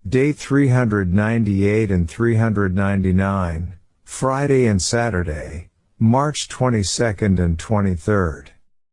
Day 398 and 399, Friday and Saturday, March 22nd and 23rd.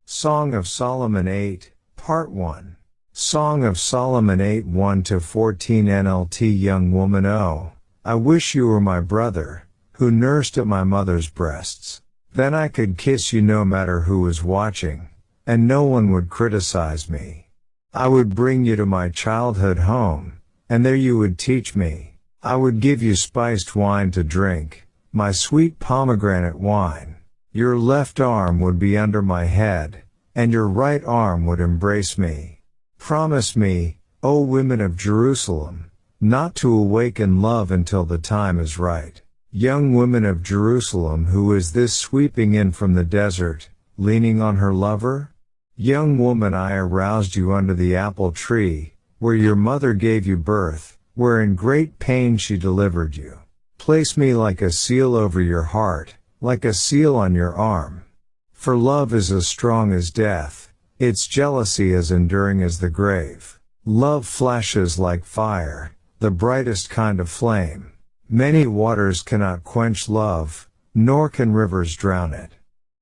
Song of Solomon 8, Part 1. Song of Solomon 8 1-14 NLT Young woman, oh, I wish you were my brother, who nursed at my mother's breasts. Then I could kiss you no matter who was watching, and no one would criticize me. I would bring you to my childhood home, and there you would teach me. I would give you spiced wine to drink, my sweet pomegranate wine. Your left arm would be under my head, and your right arm would embrace me. Promise me, O women of Jerusalem, not to awaken love until the time is right. Young women of Jerusalem, who is this sweeping in from the desert, leaning on her lover? Young woman, I aroused you under the apple tree, where your mother gave you birth, where in great pain she delivered you. Place me like a seal over your heart, like a seal on your arm. For love is as strong as death, its jealousy as enduring as the grave. Love flashes like fire, the brightest kind of flame. Many waters cannot quench love, nor can rivers drown it.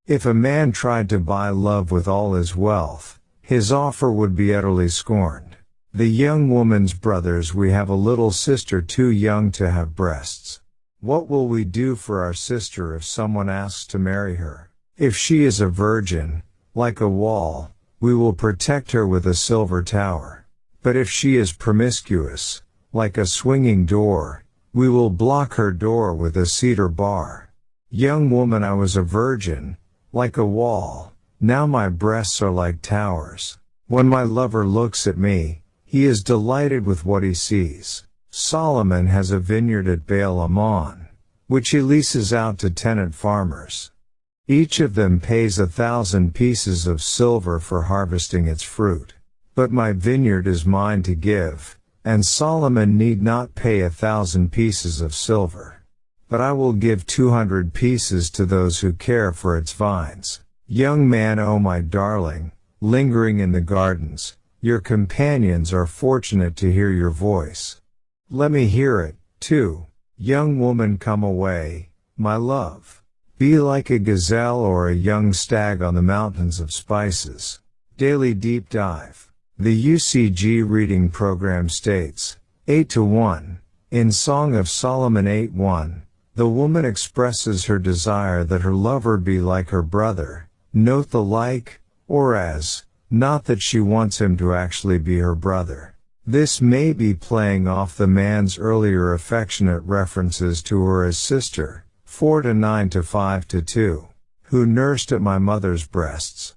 If a man tried to buy love with all his wealth, his offer would be utterly scorned. The young woman's brothers, we have a little sister too young to have breasts. What will we do for our sister if someone asks to marry her? If she is a virgin, like a wall, we will protect her with a silver tower. But if she is promiscuous, like a swinging door, we will block her door with a cedar bar. Young woman, I was a virgin, like a wall, now my breasts are like towers. When my lover looks at me, he is delighted with what he sees. Solomon has a vineyard at Baal Ammon, which he leases out to tenant farmers. Each of them pays 1,000 pieces of silver for harvesting its fruit. But my vineyard is mine to give, and Solomon need not pay 1,000 pieces of silver. But I will give 200 pieces to those who care for its vines. Young man, oh my darling, lingering in the gardens, your companions are fortunate to hear your voice. Let me hear it, too. Young woman, come away, my love. Be like a gazelle or a young stag on the mountains of spices. Daily Deep Dive. The UCG reading program states, 8-1, in Song of Solomon 8:1, the woman expresses her desire that her lover be like her brother. Note the like, or as, not that she wants him to actually be her brother. This may be playing off the man's earlier affectionate references to her as sister, 4-9-5-2, who nursed at my mother's breasts.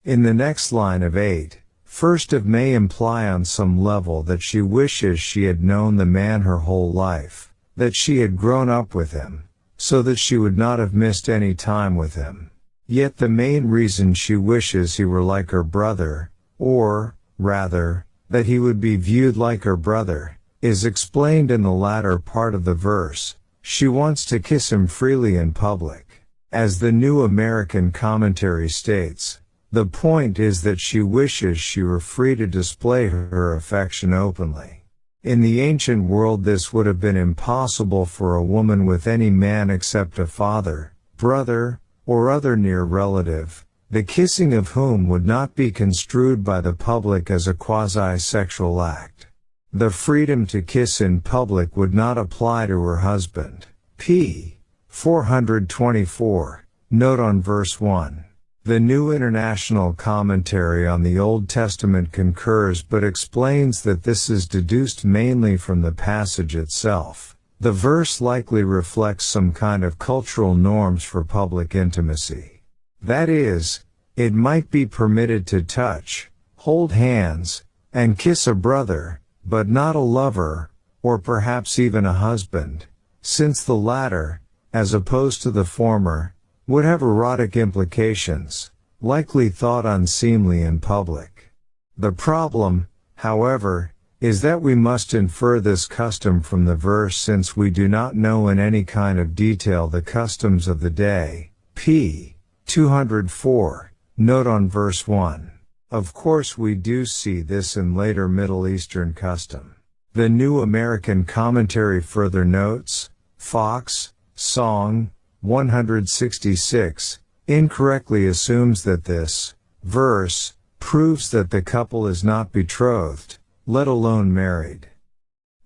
In the next line of 8, first of may imply on some level that she wishes she had known the man her whole life, that she had grown up with him, so that she would not have missed any time with him. Yet the main reason she wishes he were like her brother, or, rather, that he would be viewed like her brother, is explained in the latter part of the verse. She wants to kiss him freely in public. As the New American Commentary states, the point is that she wishes she were free to display her affection openly. In the ancient world, this would have been impossible for a woman with any man except a father, brother, or other near relative, the kissing of whom would not be construed by the public as a quasi-sexual act. The freedom to kiss in public would not apply to her husband. p. 424, note on verse 1. The New International Commentary on the Old Testament concurs but explains that this is deduced mainly from the passage itself. The verse likely reflects some kind of cultural norms for public intimacy. That is, it might be permitted to touch, hold hands, and kiss a brother, but not a lover, or perhaps even a husband, since the latter, as opposed to the former, would have erotic implications, likely thought unseemly in public. The problem, however, is that we must infer this custom from the verse since we do not know in any kind of detail the customs of the day. p. 204, note on verse 1. Of course we do see this in later Middle Eastern custom. The New American Commentary further notes, Fox, Song, 166, incorrectly assumes that this verse proves that the couple is not betrothed, let alone married.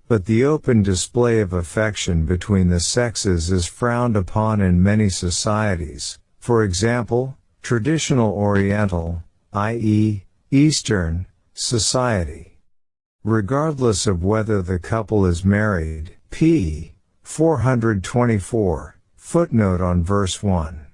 But the open display of affection between the sexes is frowned upon in many societies, for example, traditional Oriental, i.e., Eastern, society. Regardless of whether the couple is married, p. 424, footnote on verse 1.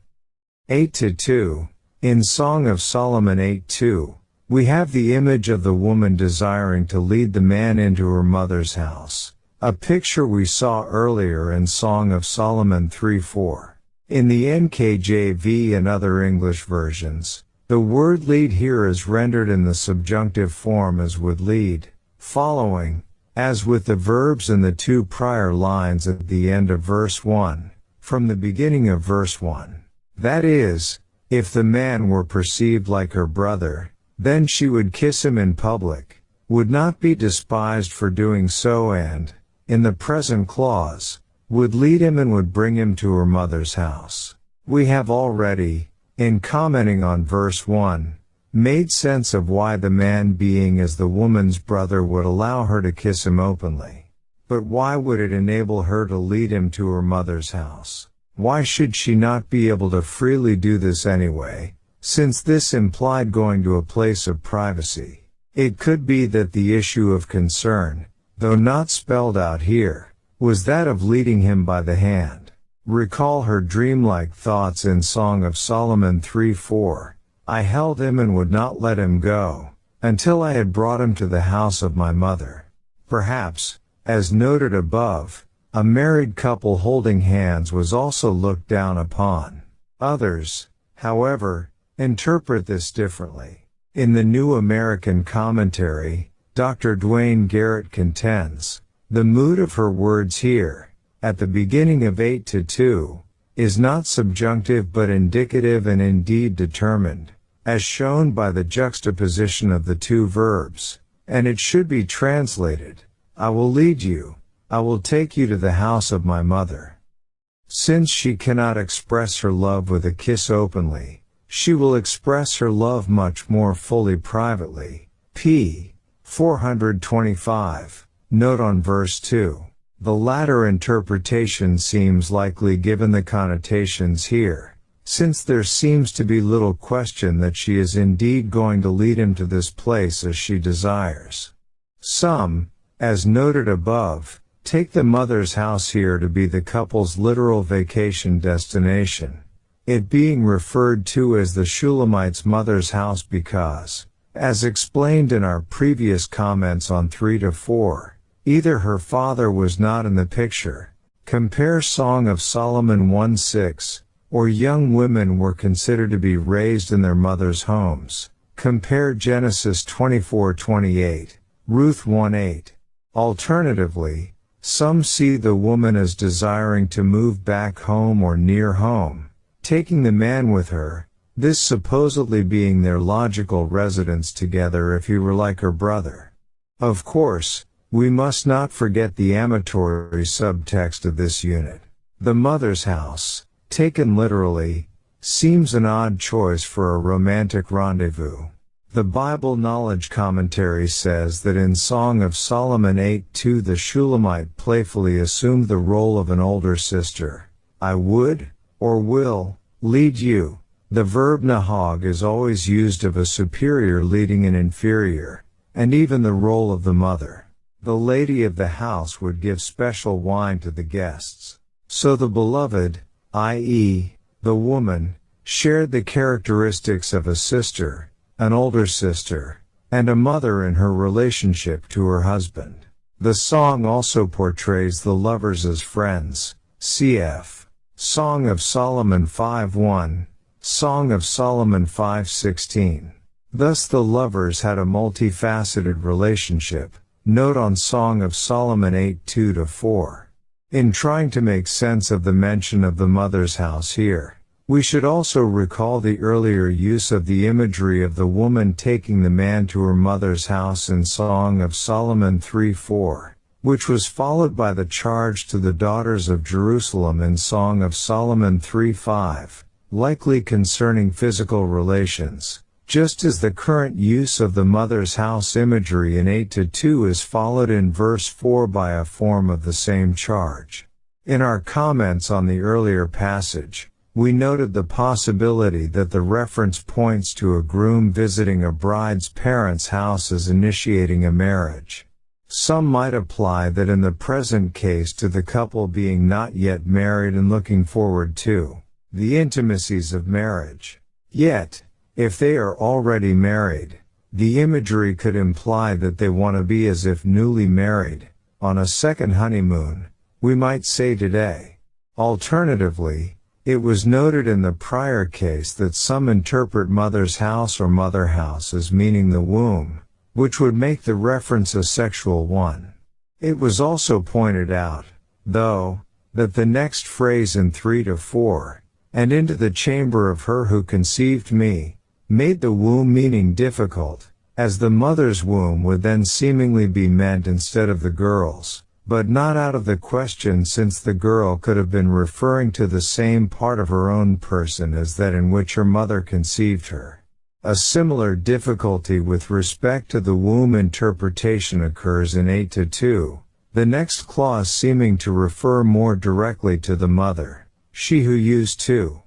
8-2, in Song of Solomon 8:2, we have the image of the woman desiring to lead the man into her mother's house, a picture we saw earlier in Song of Solomon 3:4. In the NKJV and other English versions, the word lead here is rendered in the subjunctive form as would lead, following, as with the verbs in the two prior lines at the end of verse 1, from the beginning of verse 1. That is, if the man were perceived like her brother, then she would kiss him in public, would not be despised for doing so and, in the present clause, would lead him and would bring him to her mother's house. We have already, in commenting on verse 1, made sense of why the man being as the woman's brother would allow her to kiss him openly. But why would it enable her to lead him to her mother's house? Why should she not be able to freely do this anyway, since this implied going to a place of privacy? It could be that the issue of concern, though not spelled out here, was that of leading him by the hand. Recall her dreamlike thoughts in Song of Solomon 3:4. I held him and would not let him go, until I had brought him to the house of my mother. Perhaps, as noted above, a married couple holding hands was also looked down upon. Others, however, interpret this differently. In the New American Commentary, Dr. Dwayne Garrett contends, the mood of her words here, at the beginning of 8-2, is not subjunctive but indicative and indeed determined, as shown by the juxtaposition of the two verbs, and it should be translated, I will lead you, I will take you to the house of my mother. Since she cannot express her love with a kiss openly, she will express her love much more fully privately. p. 425, note on verse 2. The latter interpretation seems likely given the connotations here, since there seems to be little question that she is indeed going to lead him to this place as she desires. Some, as noted above, take the mother's house here to be the couple's literal vacation destination, it being referred to as the Shulamite's mother's house because, as explained in our previous comments on 3-4, either her father was not in the picture, compare Song of Solomon 1:6, or young women were considered to be raised in their mother's homes, compare Genesis 24:28, Ruth 1:8. Alternatively, some see the woman as desiring to move back home or near home, taking the man with her, this supposedly being their logical residence together if he were like her brother. Of course, we must not forget the amatory subtext of this unit. The mother's house, taken literally, seems an odd choice for a romantic rendezvous. The Bible Knowledge Commentary says that in Song of Solomon 8:2 the Shulamite playfully assumed the role of an older sister. I would, or will, lead you. The verb nahag is always used of a superior leading an inferior, and even the role of the mother. The lady of the house would give special wine to the guests. So the beloved, i.e., the woman, shared the characteristics of a sister, an older sister, and a mother in her relationship to her husband. The song also portrays the lovers as friends, cf. Song of Solomon 5:1, Song of Solomon 5:16. Thus the lovers had a multifaceted relationship, note on Song of Solomon 8:2-4. In trying to make sense of the mention of the mother's house here, we should also recall the earlier use of the imagery of the woman taking the man to her mother's house in Song of Solomon 3:4, which was followed by the charge to the daughters of Jerusalem in Song of Solomon 3:5, likely concerning physical relations, just as the current use of the mother's house imagery in 8-2 is followed in verse 4 by a form of the same charge. In our comments on the earlier passage, we noted the possibility that the reference points to a groom visiting a bride's parents' house as initiating a marriage. Some might apply that in the present case to the couple being not yet married and looking forward to the intimacies of marriage. Yet, if they are already married, the imagery could imply that they want to be as if newly married, on a second honeymoon, we might say today. Alternatively, it was noted in the prior case that some interpret mother's house or mother house as meaning the womb, which would make the reference a sexual one. It was also pointed out, though, that the next phrase in 3-4, and into the chamber of her who conceived me, made the womb meaning difficult, as the mother's womb would then seemingly be meant instead of the girl's, but not out of the question since the girl could have been referring to the same part of her own person as that in which her mother conceived her. A similar difficulty with respect to the womb interpretation occurs in 8-2, the next clause seeming to refer more directly to the mother, she who used to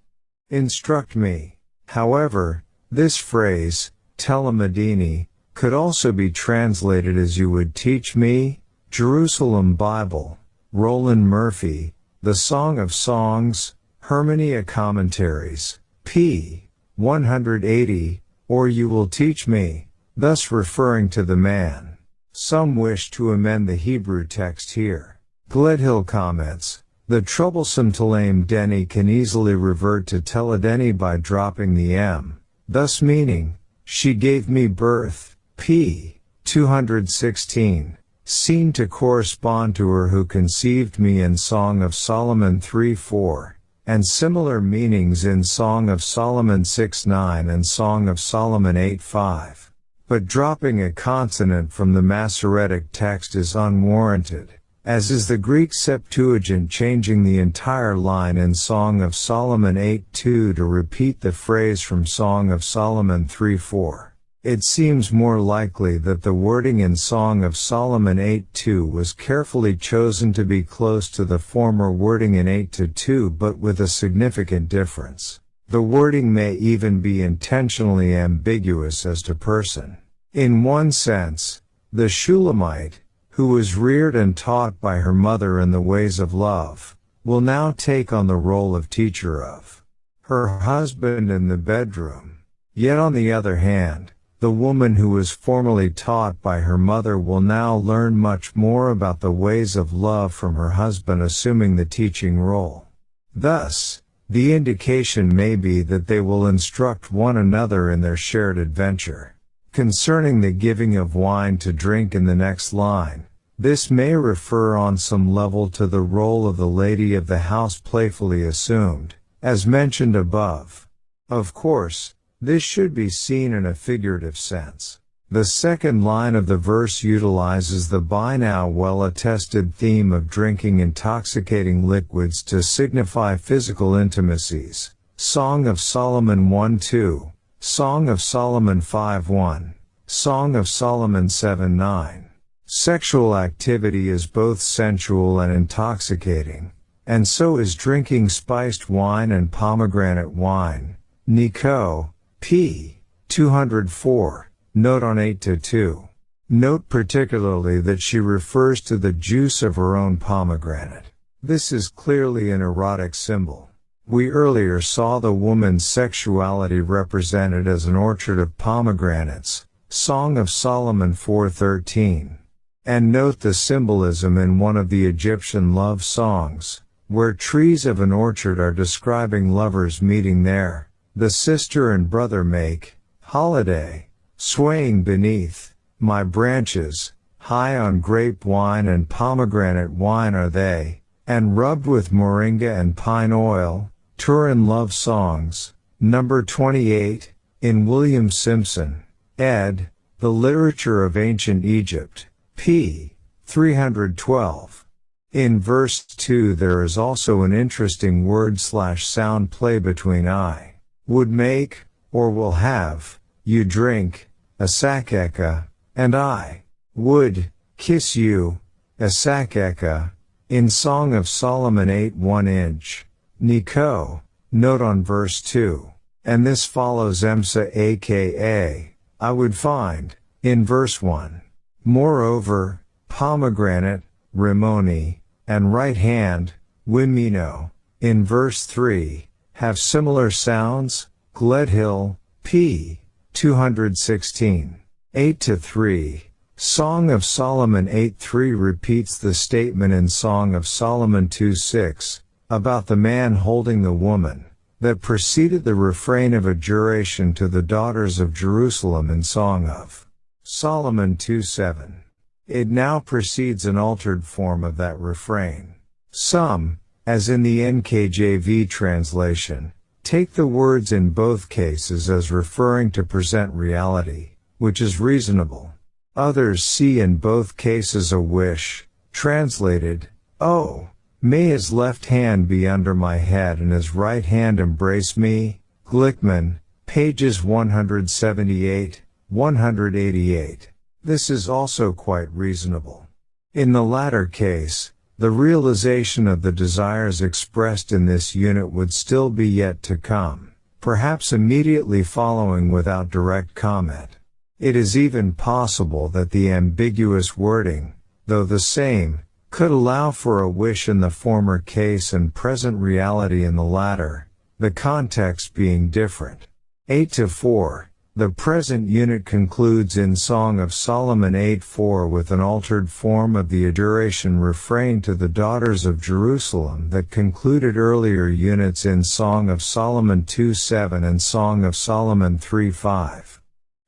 instruct me. However, this phrase, telemadini, could also be translated as you would teach me, Jerusalem Bible, Roland Murphy, The Song of Songs, Hermenia Commentaries, p. 180, or you will teach me, thus referring to the man. Some wish to amend the Hebrew text here. Gledhill comments, the troublesome Telem Deni can easily revert to Teledeni by dropping the M, thus meaning, she gave me birth, p. 216. Seen to correspond to her who conceived me in Song of Solomon 3:4, and similar meanings in Song of Solomon 6:9 and Song of Solomon 8:5. But dropping a consonant from the Masoretic text is unwarranted, as is the Greek Septuagint changing the entire line in Song of Solomon 8:2 to repeat the phrase from Song of Solomon 3:4. It seems more likely that the wording in Song of Solomon 8:2 was carefully chosen to be close to the former wording in 8:2 but with a significant difference. The wording may even be intentionally ambiguous as to person. In one sense, the Shulamite, who was reared and taught by her mother in the ways of love, will now take on the role of teacher of her husband in the bedroom. Yet on the other hand, the woman who was formerly taught by her mother will now learn much more about the ways of love from her husband assuming the teaching role. Thus, the indication may be that they will instruct one another in their shared adventure. Concerning the giving of wine to drink in the next line, this may refer on some level to the role of the lady of the house playfully assumed, as mentioned above. Of course, this should be seen in a figurative sense. The second line of the verse utilizes the by now well-attested theme of drinking intoxicating liquids to signify physical intimacies. Song of Solomon 1:2, Song of Solomon 5:1, Song of Solomon 7:9. Sexual activity is both sensual and intoxicating, and so is drinking spiced wine and pomegranate wine. Nico, p. 204, note on 8-2. Note particularly that she refers to the juice of her own pomegranate. This is clearly an erotic symbol. We earlier saw the woman's sexuality represented as an orchard of pomegranates, Song of Solomon 4:13. And note the symbolism in one of the Egyptian love songs, where trees of an orchard are describing lovers meeting there. The sister and brother make holiday, swaying beneath my branches, high on grape wine and pomegranate wine are they, and rubbed with moringa and pine oil. Turin Love Songs, number 28, in William Simpson, ed., The Literature of Ancient Egypt, p. 312. In verse 2 there is also an interesting word/sound play between I would make, or will have, you drink, asakeka, and I would kiss you, asakeka, in Song of Solomon 8:1. Nico, note on verse 2. And this follows Emsa aka, I would find, in verse 1. Moreover, pomegranate, rimoni, and right hand, wimino, in verse 3, have similar sounds, Gledhill, p. 216. 8-3. Song of Solomon 8:3 repeats the statement in Song of Solomon 2:6, about the man holding the woman, that preceded the refrain of adjuration to the daughters of Jerusalem in Song of Solomon 2:7. It now precedes an altered form of that refrain. Some, as in the NKJV translation, take the words in both cases as referring to present reality, which is reasonable. Others see in both cases a wish, translated, "Oh, may his left hand be under my head and his right hand embrace me." Glickman, pages 178, 188. This is also quite reasonable. In the latter case, the realization of the desires expressed in this unit would still be yet to come, perhaps immediately following without direct comment. It is even possible that the ambiguous wording, though the same, could allow for a wish in the former case and present reality in the latter, the context being different. 8-4. The present unit concludes in Song of Solomon 8:4 with an altered form of the adjuration refrain to the daughters of Jerusalem that concluded earlier units in Song of Solomon 2:7 and Song of Solomon 3:5.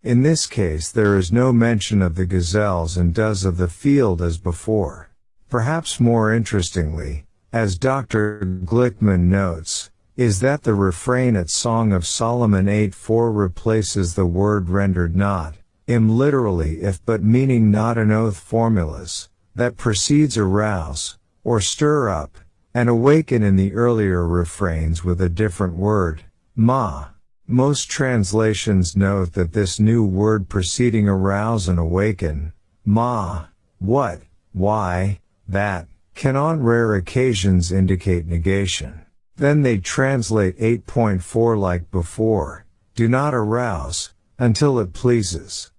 In this case there is no mention of the gazelles and does of the field as before. Perhaps more interestingly, as Dr. Glickman notes, is that the refrain at Song of Solomon 8:4 replaces the word rendered not, literally if but meaning not in oath formulas, that precedes arouse, or stir up, and awaken in the earlier refrains with a different word, ma. Most translations note that this new word preceding arouse and awaken, ma, what, why, that, can on rare occasions indicate negation. Then they translate 8.4 like before, do not arouse, until it pleases.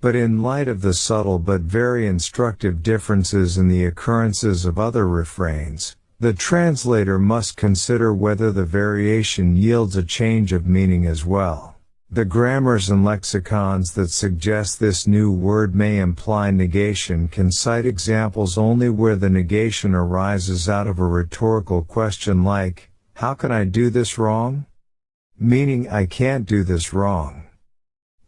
But in light of the subtle but very instructive differences in the occurrences of other refrains, the translator must consider whether the variation yields a change of meaning as well. The grammars and lexicons that suggest this new word may imply negation can cite examples only where the negation arises out of a rhetorical question like, how can I do this wrong? Meaning I can't do this wrong.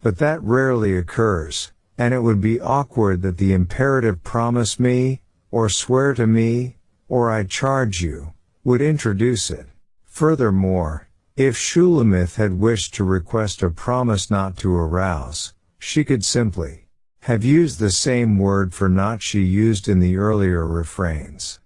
But that rarely occurs, and it would be awkward that the imperative promise me, or swear to me, or I charge you, would introduce it. Furthermore, if Shulamith had wished to request a promise not to arouse, she could simply have used the same word for not she used in the earlier refrains.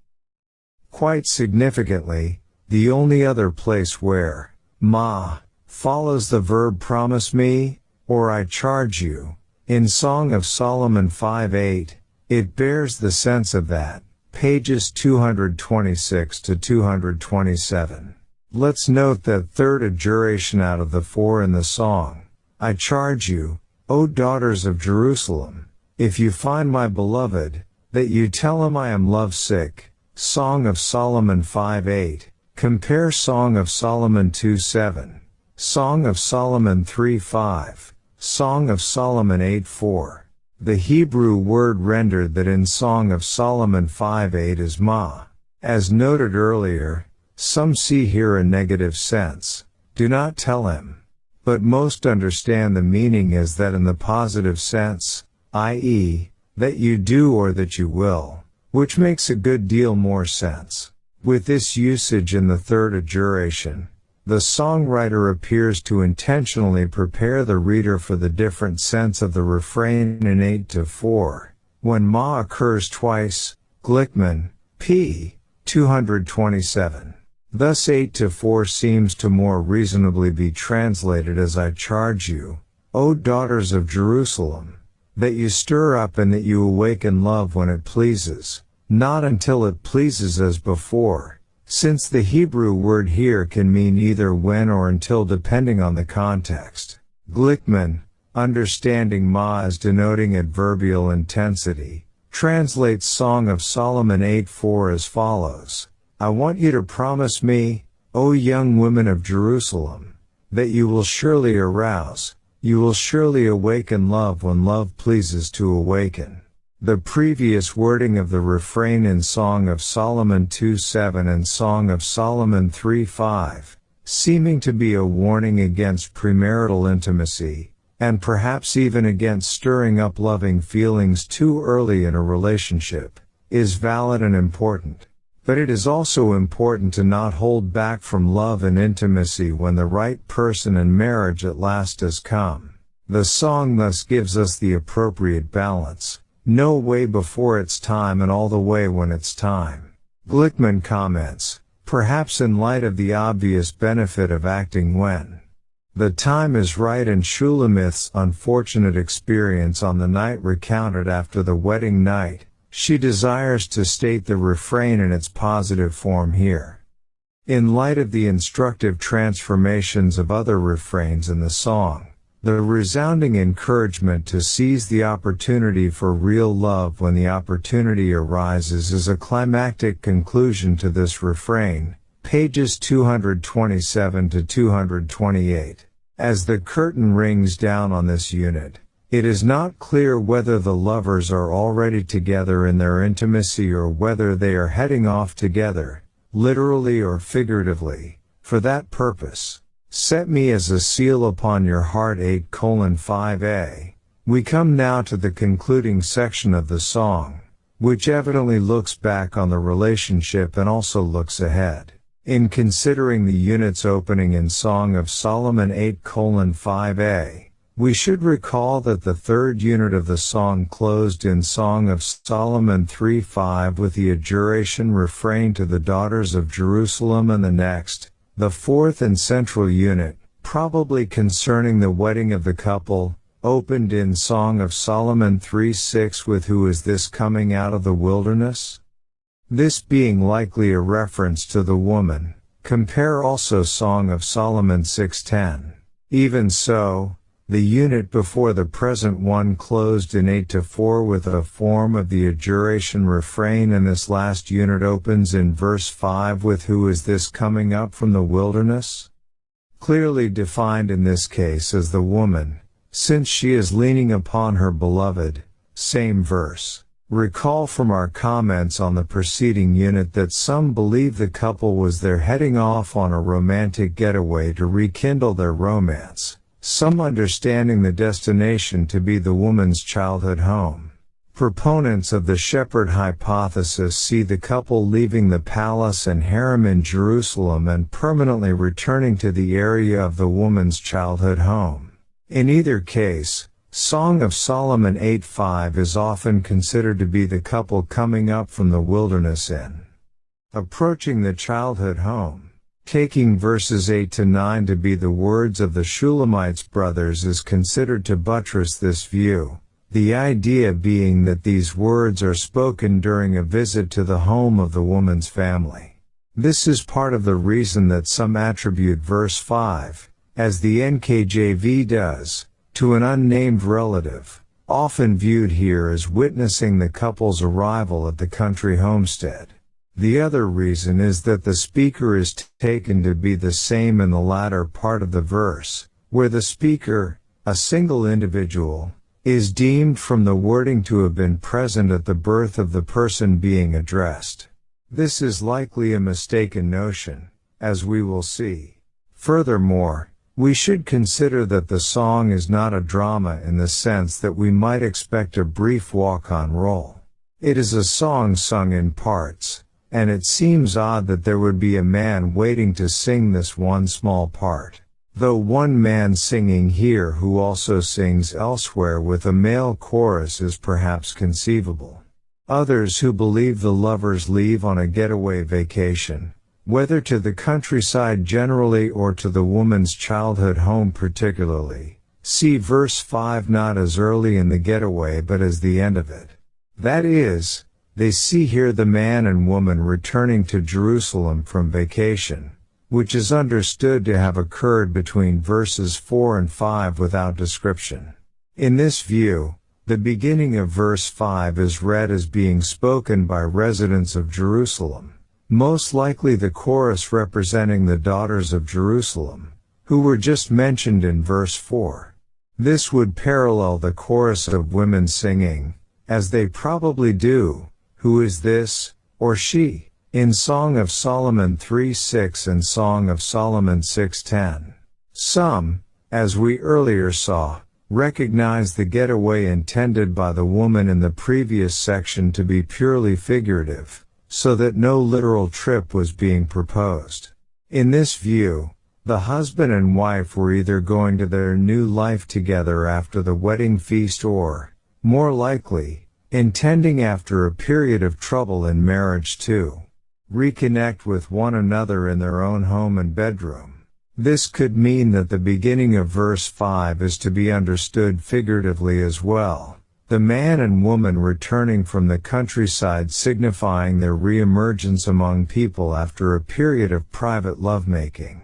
Quite significantly, the only other place where ma follows the verb promise me, or I charge you, in Song of Solomon 5:8, it bears the sense of that, pages 226-227. Let's note that third adjuration out of the four in the song, I charge you, O daughters of Jerusalem, if you find my beloved, that you tell him I am lovesick, Song of Solomon 5:8, compare Song of Solomon 2:7, Song of Solomon 3:5, Song of Solomon 8:4. The Hebrew word rendered that in Song of Solomon 5:8 is ma. As noted earlier, some see here a negative sense, do not tell him. But most understand the meaning as that in the positive sense, i.e., that you do or that you will, which makes a good deal more sense. With this usage in the third adjuration, the songwriter appears to intentionally prepare the reader for the different sense of the refrain in 8-4, When ma occurs twice, Glickman, p. 227. Thus 8-4 seems to more reasonably be translated as I charge you, O daughters of Jerusalem, that you stir up and that you awaken love when it pleases, not until it pleases as before, since the Hebrew word here can mean either when or until depending on the context. Glickman, understanding ma as denoting adverbial intensity, translates Song of Solomon 8:4 as follows. I want you to promise me, O young women of Jerusalem, that you will surely arouse, you will surely awaken love when love pleases to awaken. The previous wording of the refrain in Song of Solomon 2:7 and Song of Solomon 3:5, seeming to be a warning against premarital intimacy, and perhaps even against stirring up loving feelings too early in a relationship, is valid and important. But it is also important to not hold back from love and intimacy when the right person and marriage at last has come. The song thus gives us the appropriate balance, no way before its time and all the way when it's time. Glickman comments, perhaps in light of the obvious benefit of acting when the time is right and Shulamith's unfortunate experience on the night recounted after the wedding night, she desires to state the refrain in its positive form here. In light of the instructive transformations of other refrains in the song, the resounding encouragement to seize the opportunity for real love when the opportunity arises is a climactic conclusion to this refrain, pages 227 to 228. As the curtain rings down on this unit, it is not clear whether the lovers are already together in their intimacy or whether they are heading off together, literally or figuratively, for that purpose. Set me as a seal upon your heart 8:5a. We come now to the concluding section of the song, which evidently looks back on the relationship and also looks ahead. In considering the unit's opening in Song of Solomon 8:5a, we should recall that the third unit of the song closed in Song of Solomon 3:5 with the adjuration refrain to the daughters of Jerusalem, and the next, the fourth and central unit, probably concerning the wedding of the couple, opened in Song of Solomon 3:6 with Who is this coming out of the wilderness? This being likely a reference to the woman, compare also Song of Solomon 6:10. Even so, the unit before the present one closed in 8-4 with a form of the adjuration refrain, and this last unit opens in verse 5 with Who is this coming up from the wilderness? Clearly defined in this case as the woman, since she is leaning upon her beloved, same verse. Recall from our comments on the preceding unit that some believe the couple was there heading off on a romantic getaway to rekindle their romance, some understanding the destination to be the woman's childhood home. Proponents of the shepherd hypothesis see the couple leaving the palace and harem in Jerusalem and permanently returning to the area of the woman's childhood home. In either case, Song of Solomon 8:5 is often considered to be the couple coming up from the wilderness in approaching the childhood home. Taking verses 8-9 to be the words of the Shulamites brothers is considered to buttress this view, the idea being that these words are spoken during a visit to the home of the woman's family. This is part of the reason that some attribute verse 5, as the NKJV does, to an unnamed relative, often viewed here as witnessing the couple's arrival at the country homestead. The other reason is that the speaker is taken to be the same in the latter part of the verse, where the speaker, a single individual, is deemed from the wording to have been present at the birth of the person being addressed. This is likely a mistaken notion, as we will see. Furthermore, we should consider that the song is not a drama in the sense that we might expect a brief walk-on role. It is a song sung in parts, and it seems odd that there would be a man waiting to sing this one small part. though one man singing here who also sings elsewhere with a male chorus is perhaps conceivable. Others who believe the lovers leave on a getaway vacation, whether to the countryside generally or to the woman's childhood home particularly, see verse 5 not as early in the getaway but as the end of it. That is, they see here the man and woman returning to Jerusalem from vacation, which is understood to have occurred between verses 4 and 5 without description. In this view, the beginning of verse 5 is read as being spoken by residents of Jerusalem, most likely the chorus representing the daughters of Jerusalem, who were just mentioned in verse 4. This would parallel the chorus of women singing, as they probably do, "Who is this, or she?" in Song of Solomon 3:6 and Song of Solomon 6:10. Some, as we earlier saw, recognize the getaway intended by the woman in the previous section to be purely figurative, so that no literal trip was being proposed. In this view, the husband and wife were either going to their new life together after the wedding feast or, more likely, intending after a period of trouble in marriage to reconnect with one another in their own home and bedroom. This could mean that the beginning of verse 5 is to be understood figuratively as well, the man and woman returning from the countryside signifying their re-emergence among people after a period of private lovemaking.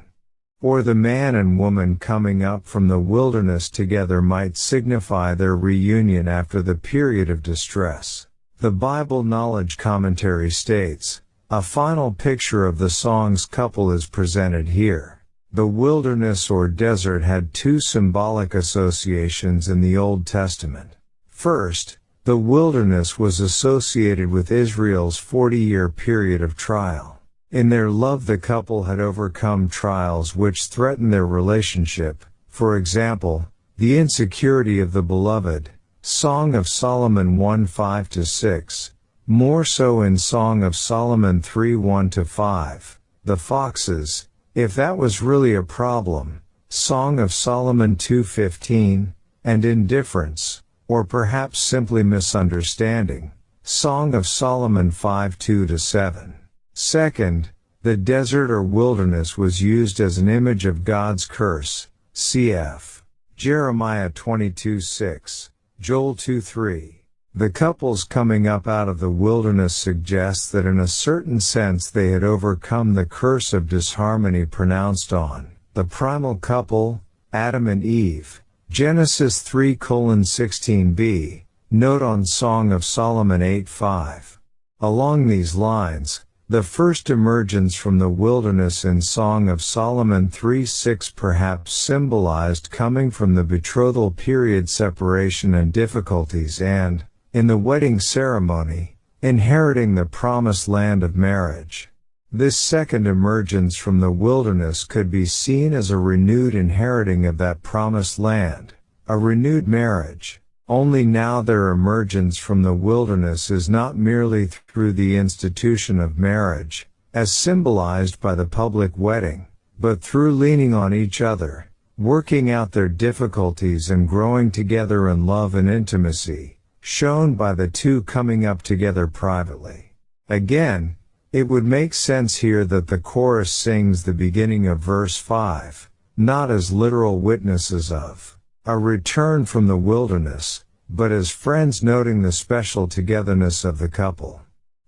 Or the man and woman coming up from the wilderness together might signify their reunion after the period of distress. The Bible Knowledge Commentary states, a final picture of the song's couple is presented here. The wilderness or desert had two symbolic associations in the Old Testament. First, the wilderness was associated with Israel's 40-year period of trial. In their love, the couple had overcome trials which threatened their relationship, for example, the insecurity of the beloved, Song of Solomon 1:5-6, more so in Song of Solomon 3:1-5, the foxes, if that was really a problem, Song of Solomon 2:15, and indifference, or perhaps simply misunderstanding, Song of Solomon 5:2-7. Second, the desert or wilderness was used as an image of God's curse, cf. Jeremiah 22:6, Joel 2:3. The couples coming up out of the wilderness suggests that in a certain sense they had overcome the curse of disharmony pronounced on the primal couple, Adam and Eve, Genesis 3:16b, note on Song of Solomon 8:5. Along these lines, the first emergence from the wilderness in Song of Solomon 3:6 perhaps symbolized coming from the betrothal period separation and difficulties and, in the wedding ceremony, inheriting the promised land of marriage. This second emergence from the wilderness could be seen as a renewed inheriting of that promised land, a renewed marriage, only now their emergence from the wilderness is not merely through the institution of marriage, as symbolized by the public wedding, but through leaning on each other, working out their difficulties and growing together in love and intimacy, shown by the two coming up together privately. Again, it would make sense here that the chorus sings the beginning of verse 5, not as literal witnesses of a return from the wilderness, but as friends noting the special togetherness of the couple.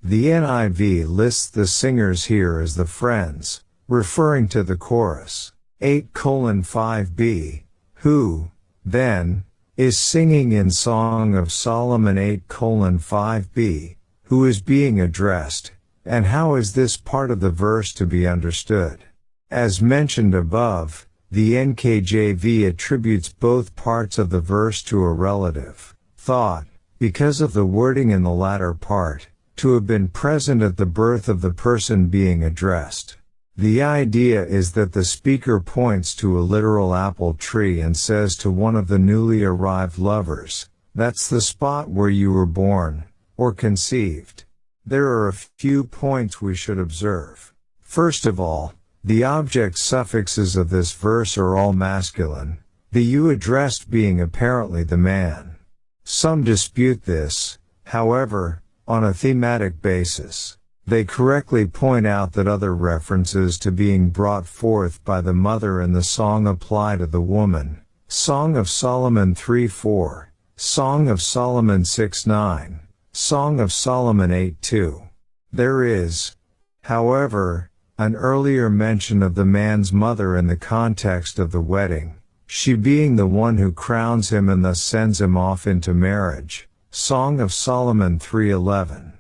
The NIV lists the singers here as the friends, referring to the chorus. 8:5b, who, then, is singing in Song of Solomon 8:5b, who is being addressed, and how is this part of the verse to be understood? As mentioned above, the NKJV attributes both parts of the verse to a relative, thought, because of the wording in the latter part, to have been present at the birth of the person being addressed. The idea is that the speaker points to a literal apple tree and says to one of the newly arrived lovers, "That's the spot where you were born, or conceived." There are a few points we should observe. First of all, The object suffixes of this verse are all masculine, the you addressed being apparently the man. Some dispute this, however, on a thematic basis. They correctly point out that other references to being brought forth by the mother in the song apply to the woman. Song of Solomon 3:4, Song of Solomon 6:9, Song of Solomon 8:2. There is, however, an earlier mention of the man's mother in the context of the wedding, she being the one who crowns him and thus sends him off into marriage. Song of Solomon 3:11.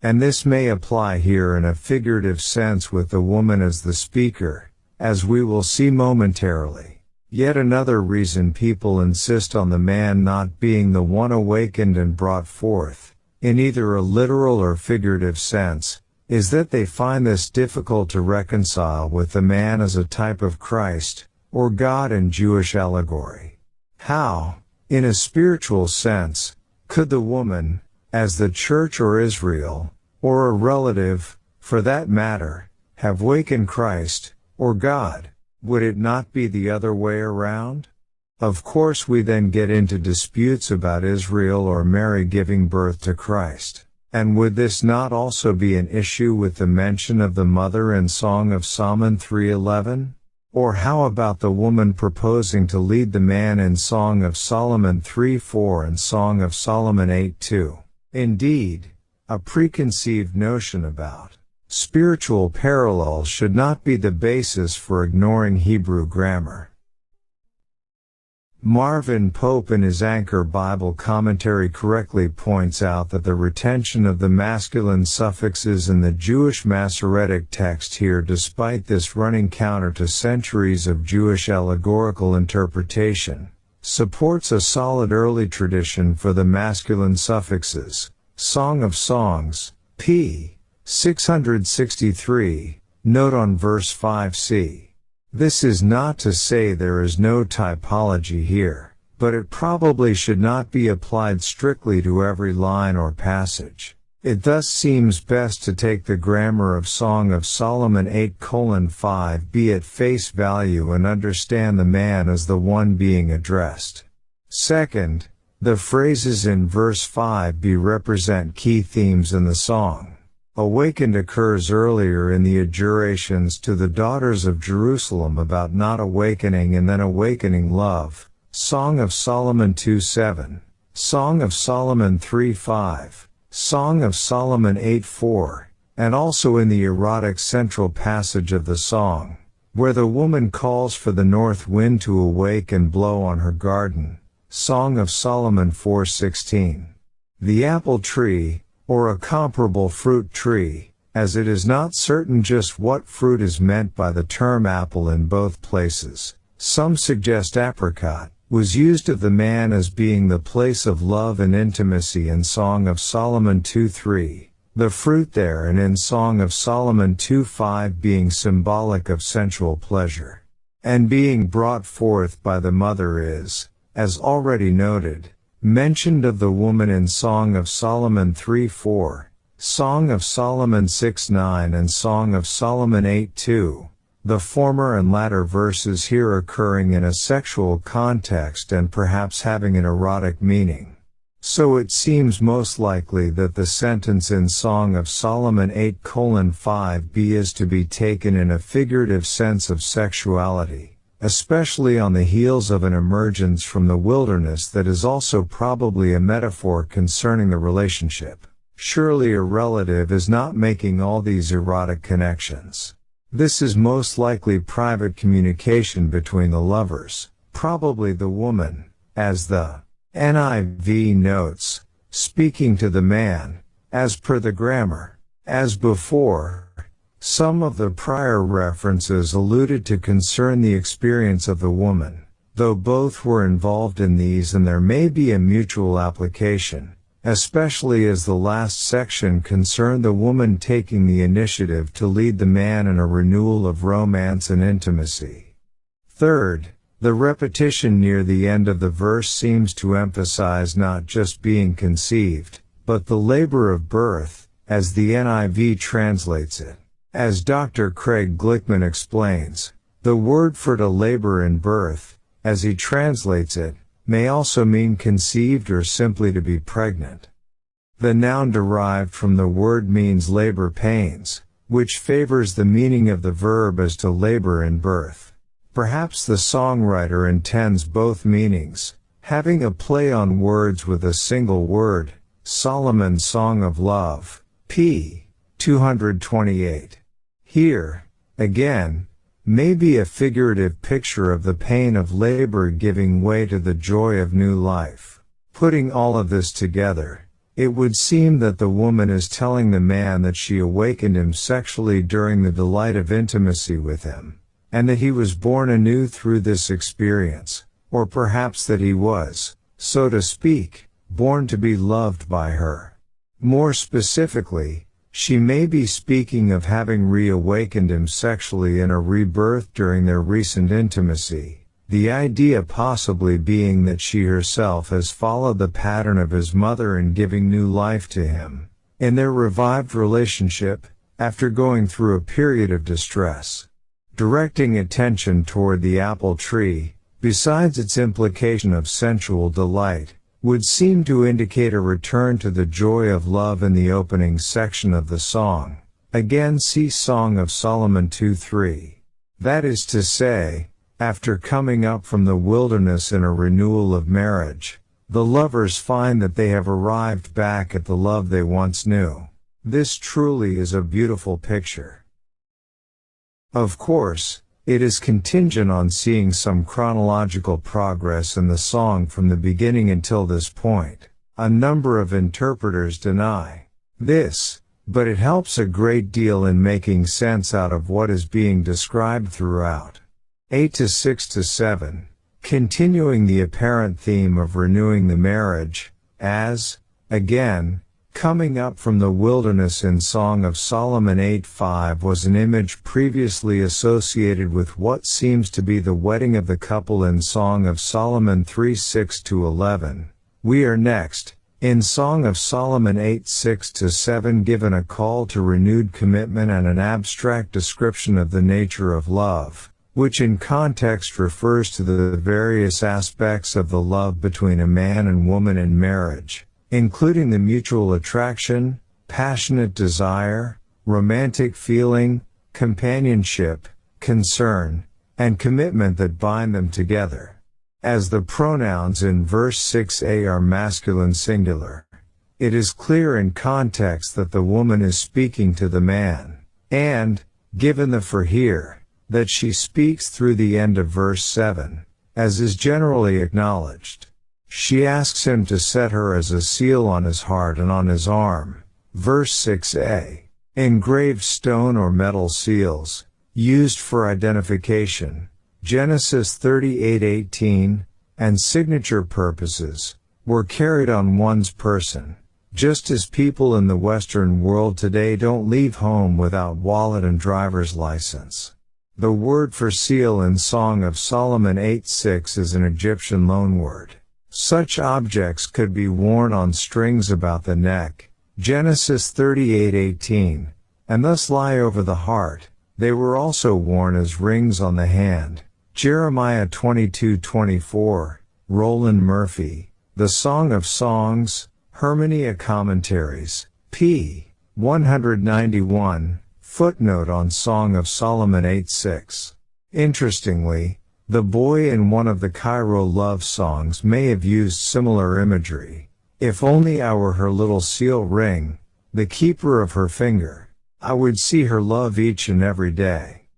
And this may apply here in a figurative sense with the woman as the speaker, as we will see momentarily. Yet another reason people insist on the man not being the one awakened and brought forth, in either a literal or figurative sense, is that they find this difficult to reconcile with the man as a type of Christ, or God in Jewish allegory. How, in a spiritual sense, could the woman, as the church or Israel, or a relative, for that matter, have wakened Christ, or God? Would it not be the other way around? Of course we then get into disputes about Israel or Mary giving birth to Christ. And would this not also be an issue with the mention of the mother in Song of Solomon 3:11? Or how about the woman proposing to lead the man in Song of Solomon 3:4 and Song of Solomon 8:2? Indeed, a preconceived notion about spiritual parallels should not be the basis for ignoring Hebrew grammar. Marvin Pope in his Anchor Bible commentary correctly points out that the retention of the masculine suffixes in the Jewish Masoretic text here, despite this running counter to centuries of Jewish allegorical interpretation, supports a solid early tradition for the masculine suffixes. Song of Songs, p. 663, note on verse 5c. This is not to say there is no typology here, but it probably should not be applied strictly to every line or passage. It thus seems best to take the grammar of Song of Solomon 8:5b at face value and understand the man as the one being addressed. Second, the phrases in verse 5b represent key themes in the song. Awakened occurs earlier in the adjurations to the daughters of Jerusalem about not awakening and then awakening love. Song of Solomon 2:7, Song of Solomon 3:5, Song of Solomon 8:4, and also in the erotic central passage of the song, where the woman calls for the north wind to awake and blow on her garden. Song of Solomon 4:16. The apple tree, or a comparable fruit tree, as it is not certain just what fruit is meant by the term apple in both places, some suggest apricot, was used of the man as being the place of love and intimacy in Song of Solomon 2:3, the fruit there, and in Song of Solomon 2:5 being symbolic of sensual pleasure. And being brought forth by the mother is, as already noted, mentioned of the woman in Song of Solomon 3:4, Song of Solomon 6:9 and Song of Solomon 8:2, the former and latter verses here occurring in a sexual context and perhaps having an erotic meaning. So it seems most likely that the sentence in Song of Solomon 8:5b is to be taken in a figurative sense of sexuality, especially on the heels of an emergence from the wilderness that is also probably a metaphor concerning the relationship. Surely a relative is not making all these erotic connections. This is most likely private communication between the lovers, probably the woman, as the NIV notes, speaking to the man, as per the grammar. As before, some of the prior references alluded to concern the experience of the woman, though both were involved in these and there may be a mutual application, especially as the last section concerned the woman taking the initiative to lead the man in a renewal of romance and intimacy. Third, the repetition near the end of the verse seems to emphasize not just being conceived, but the labor of birth, as the NIV translates it. As Dr. Craig Glickman explains, the word for to labor in birth, as he translates it, may also mean conceived or simply to be pregnant. The noun derived from the word means labor pains, which favors the meaning of the verb as to labor in birth. Perhaps the songwriter intends both meanings, having a play on words with a single word, Solomon's Song of Love, p. 228. Here, again, may be a figurative picture of the pain of labor giving way to the joy of new life. Putting all of this together, it would seem that the woman is telling the man that she awakened him sexually during the delight of intimacy with him, and that he was born anew through this experience, or perhaps that he was, so to speak, born to be loved by her. More specifically, she may be speaking of having reawakened him sexually in a rebirth during their recent intimacy, the idea possibly being that she herself has followed the pattern of his mother in giving new life to him, in their revived relationship, after going through a period of distress. Directing attention toward the apple tree, besides its implication of sensual delight, would seem to indicate a return to the joy of love in the opening section of the song. Again, see Song of Solomon 2:3. That is to say, after coming up from the wilderness in a renewal of marriage, the lovers find that they have arrived back at the love they once knew. This truly is a beautiful picture. Of course, it is contingent on seeing some chronological progress in the song from the beginning until this point. A number of interpreters deny this, but it helps a great deal in making sense out of what is being described throughout. 8 to 6 to 7, continuing the apparent theme of renewing the marriage, as, again, coming up from the wilderness in Song of Solomon 8:5 was an image previously associated with what seems to be the wedding of the couple in Song of Solomon 3:6 to 11. We are next, in Song of Solomon 8:6 to 7, given a call to renewed commitment and an abstract description of the nature of love, which in context refers to the various aspects of the love between a man and woman in marriage, including the mutual attraction, passionate desire, romantic feeling, companionship, concern, and commitment that bind them together. As the pronouns in verse 6a are masculine singular, it is clear in context that the woman is speaking to the man, and, given the for here, that she speaks through the end of verse 7, as is generally acknowledged. She asks him to set her as a seal on his heart and on his arm. Verse 6a. Engraved stone or metal seals, used for identification, Genesis 38:18, and signature purposes, were carried on one's person, just as people in the Western world today don't leave home without wallet and driver's license. The word for seal in Song of Solomon 8:6 is an Egyptian loanword. Such objects could be worn on strings about the neck, Genesis 38:18, and thus lie over the heart. They were also worn as rings on the hand, Jeremiah 22:24, Roland Murphy, The Song of Songs, Hermeneia Commentaries, p. 191. Footnote on Song of Solomon 8:6. Interestingly, the boy in one of the Cairo love songs may have used similar imagery. If only I were her little seal ring, the keeper of her finger, I would see her love each and every day.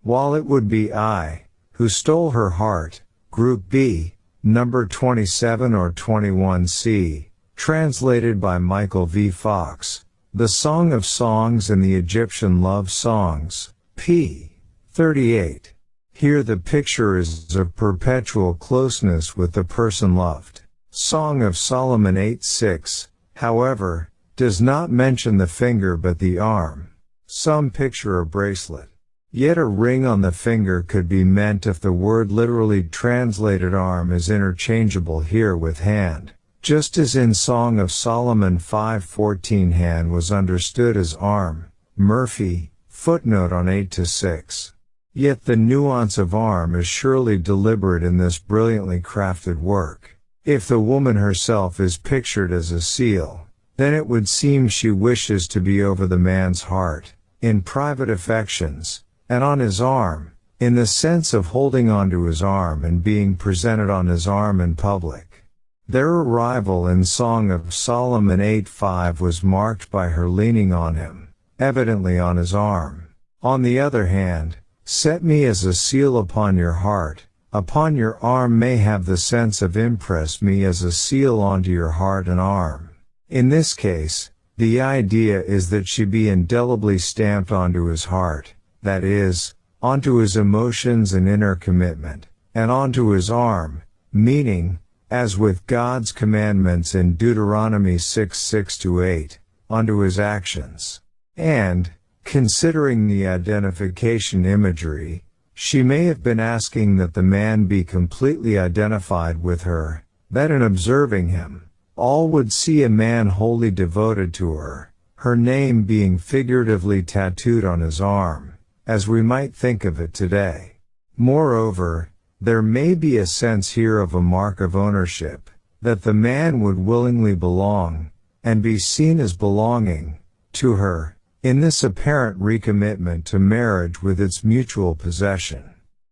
While it would be I, who stole her heart, Group B, number 27 or 21c, translated by Michael V. Fox. The Song of Songs and the Egyptian Love Songs, p. 38. Here the picture is of perpetual closeness with the person loved. Song of Solomon 8:6, however, does not mention the finger but the arm. Some picture a bracelet. Yet a ring on the finger could be meant if the word literally translated arm is interchangeable here with hand. Just as in Song of Solomon 5:14 hand was understood as arm. Murphy, Footnote on 8-6. Yet the nuance of arm is surely deliberate in this brilliantly crafted work. If the woman herself is pictured as a seal, then it would seem she wishes to be over the man's heart, in private affections, and on his arm, in the sense of holding onto his arm and being presented on his arm in public. Their arrival in Song of Solomon 8:5 was marked by her leaning on him, evidently on his arm. On the other hand, set me as a seal upon your heart, upon your arm may have the sense of impress me as a seal onto your heart and arm. In this case, the idea is that she be indelibly stamped onto his heart, that is, onto his emotions and inner commitment, and onto his arm, meaning, as with God's commandments in Deuteronomy 6:6-8, onto his actions. And, considering the identification imagery, she may have been asking that the man be completely identified with her, that in observing him, all would see a man wholly devoted to her, her name being figuratively tattooed on his arm, as we might think of it today. Moreover, there may be a sense here of a mark of ownership, that the man would willingly belong, and be seen as belonging, to her, in this apparent recommitment to marriage with its mutual possession.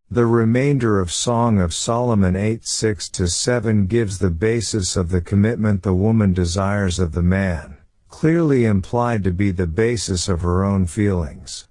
The remainder of Song of Solomon 8:6-7 gives the basis of the commitment the woman desires of the man, clearly implied to be the basis of her own feelings.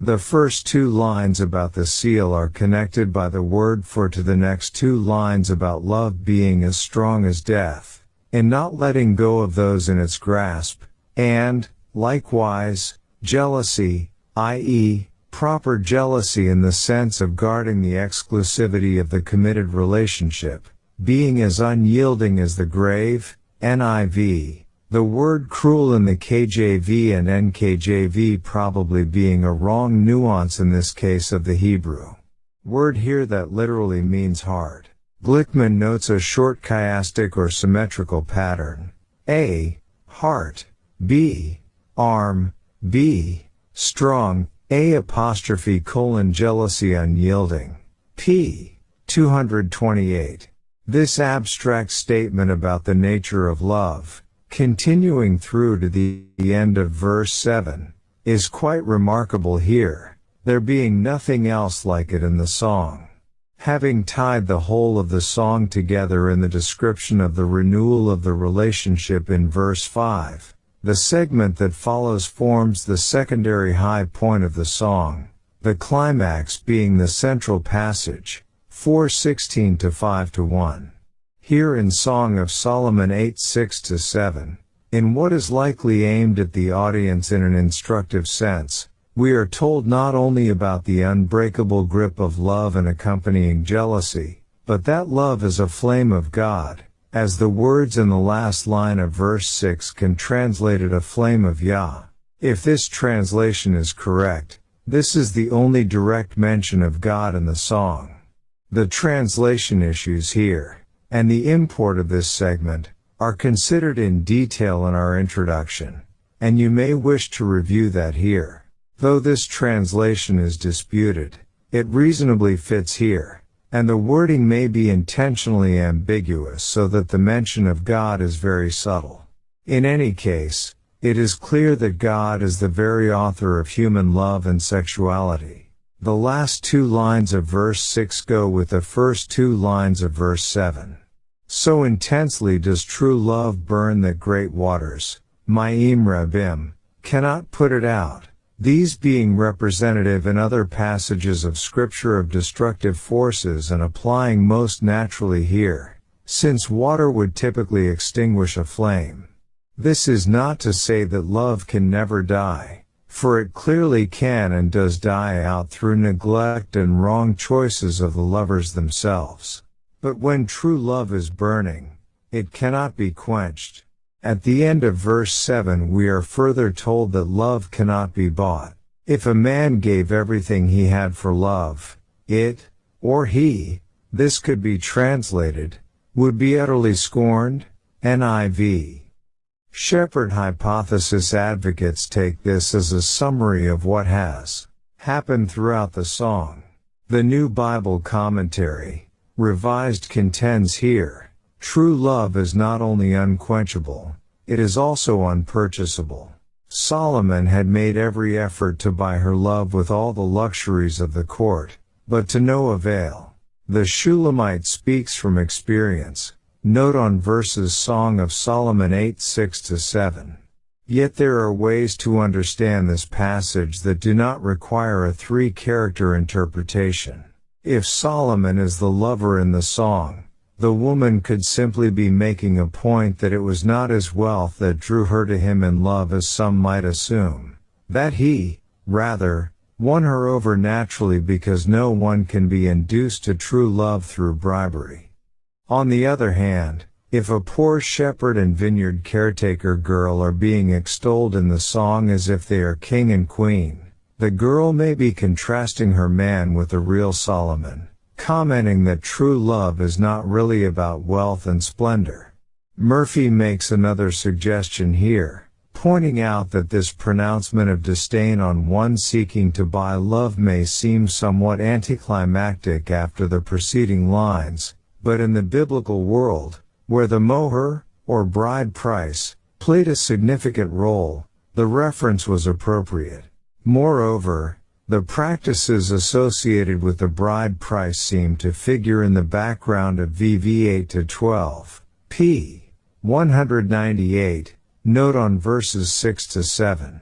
The first two lines about the seal are connected by the word for to the next two lines about love being as strong as death, in not letting go of those in its grasp, and, likewise, jealousy, i.e., proper jealousy in the sense of guarding the exclusivity of the committed relationship, being as unyielding as the grave, NIV, the word cruel in the KJV and NKJV probably being a wrong nuance in this case of the Hebrew word here that literally means hard. Glickman notes a short chiastic or symmetrical pattern. A. Heart. B. Arm. B. Strong. A'' jealousy unyielding. p. 228. This abstract statement about the nature of love, continuing through to the end of verse 7, is quite remarkable here, there being nothing else like it in the song. Having tied the whole of the song together in the description of the renewal of the relationship in verse 5, the segment that follows forms the secondary high point of the song, the climax being the central passage, 4:16-5-1. Here in Song of Solomon 8:6-7, in what is likely aimed at the audience in an instructive sense, we are told not only about the unbreakable grip of love and accompanying jealousy, but that love is a flame of God, as the words in the last line of verse 6 can translate it a flame of Yah. If this translation is correct, this is the only direct mention of God in the song. The translation issues here, and the import of this segment, are considered in detail in our introduction, and you may wish to review that here. Though this translation is disputed, it reasonably fits here, and the wording may be intentionally ambiguous so that the mention of God is very subtle. In any case, it is clear that God is the very author of human love and sexuality. The last two lines of verse 6 go with the first two lines of verse 7. So intensely does true love burn that great waters, Ma'im Rabim, cannot put it out, these being representative in other passages of Scripture of destructive forces and applying most naturally here, since water would typically extinguish a flame. This is not to say that love can never die, for it clearly can and does die out through neglect and wrong choices of the lovers themselves. But when true love is burning, it cannot be quenched. At the end of verse 7 we are further told that love cannot be bought. If a man gave everything he had for love, it, or he, this could be translated, would be utterly scorned, NIV. Shepherd hypothesis advocates take this as a summary of what has happened throughout the song. The New Bible Commentary, Revised, contends here, true love is not only unquenchable, it is also unpurchasable. Solomon had made every effort to buy her love with all the luxuries of the court, but to no avail. The Shulamite speaks from experience. Note on verses Song of Solomon 8:6-7. Yet there are ways to understand this passage that do not require a three-character interpretation. If Solomon is the lover in the song, the woman could simply be making a point that it was not his wealth that drew her to him in love as some might assume. That he, rather, won her over naturally because no one can be induced to true love through bribery. On the other hand, if a poor shepherd and vineyard caretaker girl are being extolled in the song as if they are king and queen, the girl may be contrasting her man with the real Solomon, commenting that true love is not really about wealth and splendor. Murphy makes another suggestion here, pointing out that this pronouncement of disdain on one seeking to buy love may seem somewhat anticlimactic after the preceding lines, but in the biblical world, where the moher, or bride price, played a significant role, the reference was appropriate. Moreover, the practices associated with the bride price seem to figure in the background of VV 8-12, p. 198, note on verses 6-7.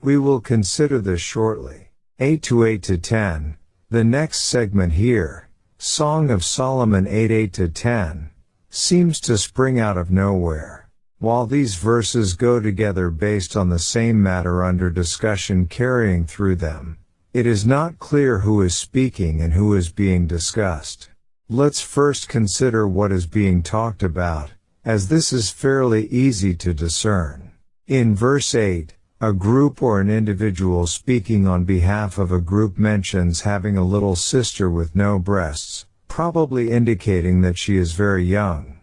We will consider this shortly. 8-8-10, the next segment here, Song of Solomon 8-8-10, seems to spring out of nowhere. While these verses go together based on the same matter under discussion carrying through them, it is not clear who is speaking and who is being discussed. Let's first consider what is being talked about, as this is fairly easy to discern. In verse 8, a group or an individual speaking on behalf of a group mentions having a little sister with no breasts, probably indicating that she is very young.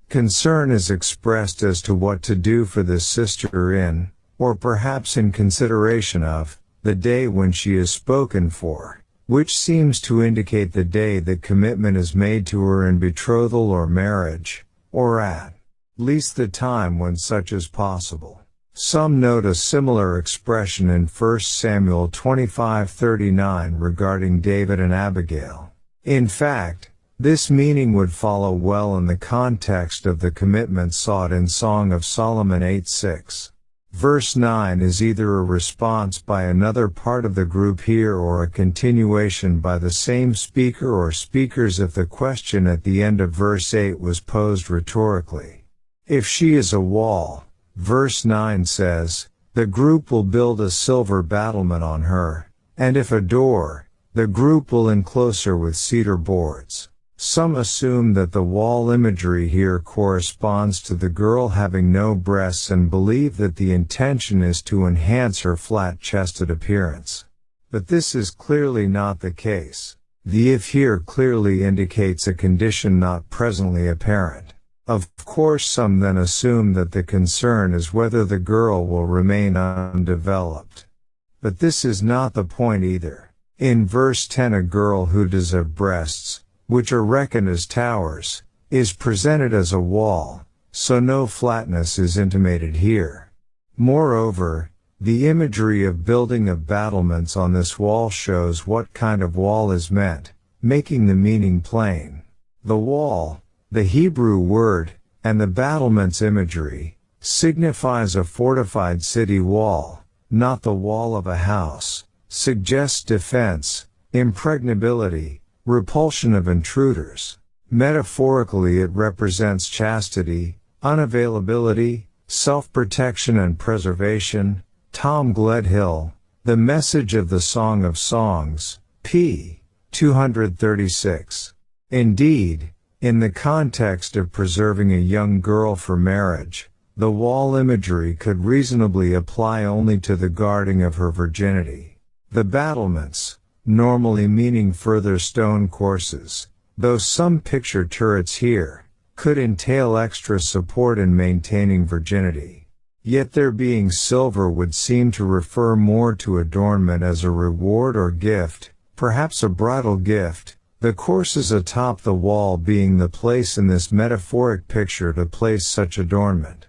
Concern is expressed as to what to do for this sister in, or perhaps in consideration of, the day when she is spoken for, which seems to indicate the day that commitment is made to her in betrothal or marriage, or at least the time when such is possible. Some note a similar expression in 1 Samuel 25:39 regarding David and Abigail. In fact, this meaning would follow well in the context of the commitment sought in Song of Solomon 8:6. Verse 9 is either a response by another part of the group here or a continuation by the same speaker or speakers if the question at the end of verse 8 was posed rhetorically. If she is a wall, verse 9 says, the group will build a silver battlement on her, and if a door, the group will enclose her with cedar boards. Some assume that the wall imagery here corresponds to the girl having no breasts and believe that the intention is to enhance her flat-chested appearance. But this is clearly not the case. The if here clearly indicates a condition not presently apparent. Of course, some then assume that the concern is whether the girl will remain undeveloped. But this is not the point either. In verse 10, a girl who does have breasts, which are reckoned as towers, is presented as a wall, so no flatness is intimated here. Moreover, the imagery of building of battlements on this wall shows what kind of wall is meant, making the meaning plain. The wall, the Hebrew word, and the battlement's imagery, signifies a fortified city wall, not the wall of a house, suggests defense, impregnability, repulsion of intruders. Metaphorically, it represents chastity, unavailability, self-protection and preservation. Tom Gledhill, The Message of the Song of Songs, p. 236. Indeed, in the context of preserving a young girl for marriage, the wall imagery could reasonably apply only to the guarding of her virginity. The battlements, normally meaning further stone courses, though some picture turrets here, could entail extra support in maintaining virginity. Yet their being silver would seem to refer more to adornment as a reward or gift, perhaps a bridal gift, the courses atop the wall being the place in this metaphoric picture to place such adornment.